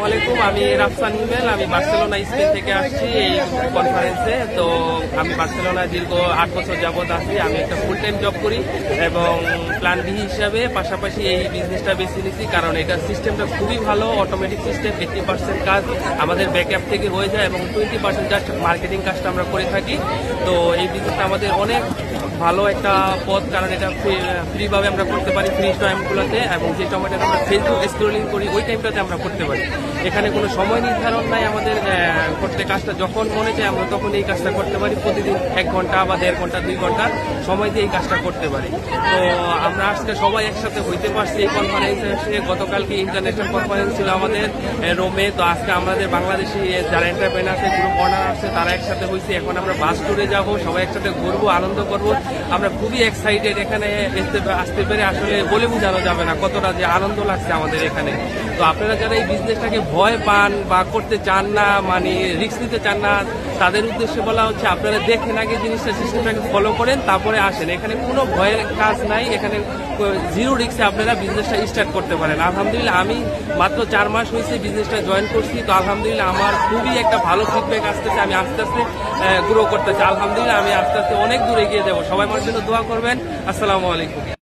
আসসালামু আলাইকুম, আমি রাফসান হিমেল। আমি বার্সেলোনা স্পেন থেকে আসছি এই কনফারেন্সে। তো আমি বার্সেলোনা দীর্ঘ 8 বছর যাবত আছি। আমি একটা ফুল টাইম জব করি এবং প্ল্যান বি হিসাবে পাশাপাশি এই বিজনেসটা বেছে নিয়েছি, কারণ এটার সিস্টেমটা খুবই ভালো। অটোমেটিক সিস্টেম, 80% কাজ আমাদের ব্যাকআপ থেকে হয়ে যায় এবং 20% জাস্ট মার্কেটিং কাজটা আমরা করে থাকি। তো এই বিজনেসটা আমাদের অনেক ভালো একটা পথ, কারণ এটা ফ্রিভাবে আমরা করতে পারি ফ্রি টাইমগুলোতে, এবং যে সময়টা আমরা ফেসবুক স্ক্রলিং করি ওই টাইমটাতে আমরা করতে পারি। এখানে কোনো সময় নির্ধারণ নাই আমাদের করতে, কাজটা যখন মনে চায় আমরা তখন এই কাজটা করতে পারি। প্রতিদিন 1 ঘন্টা বা 1.5 ঘন্টা 2 ঘন্টা সময় দিয়ে এই কাজটা করতে পারি। তো আমরা আজকে সবাই একসাথে হইতে পারছি এই কনফারেন্সে এসে। গতকালকে ইন্টারন্যাশনাল কনফারেন্স ছিল আমাদের রোমে। তো আজকে আমাদের বাংলাদেশি যারা এন্টারপ্রেনার আছে, গ্রুপ অনার আছে, তারা একসাথে হয়েছে। এখন আমরা বাস ট্যুরে যাব, সবাই একসাথে ঘুরবো, আনন্দ করবো। আমরা খুবই এক্সাইটেড এখানে আসতে পেরে। আসলে বলে বোঝানো যাবে না কতটা যে আনন্দ লাগছে আমাদের এখানে। তো আপনারা যারা এই বিজনেসটাকে ভয় পান বা করতে চান না, মানে রিস্ক নিতে চান না, তাদের উদ্দেশ্যে বলা হচ্ছে আপনারা দেখেন আগে জিনিসটা, সিস্টেমটাকে ফলো করেন, তারপরে আসেন। এখানে কোনো ভয়ের কাজ নাই, এখানে জিরো রিস্কে আপনারা বিজনেসটা স্টার্ট করতে পারেন। আলহামদুলিল্লাহ আমি মাত্র 4 মাস হয়েছে বিজনেসটা জয়েন করছি। তো আলহামদুলিল্লাহ আমার খুবই একটা ভালো ফিডব্যাক আসতেছে। আমি আস্তে আস্তে গ্রো করতেছি। আলহামদুলিল্লাহ আমি আস্তে আস্তে অনেক দূর এগিয়ে যাবো। সবাই আমার জন্য দোয়া করবেন। আসসালামু আলাইকুম।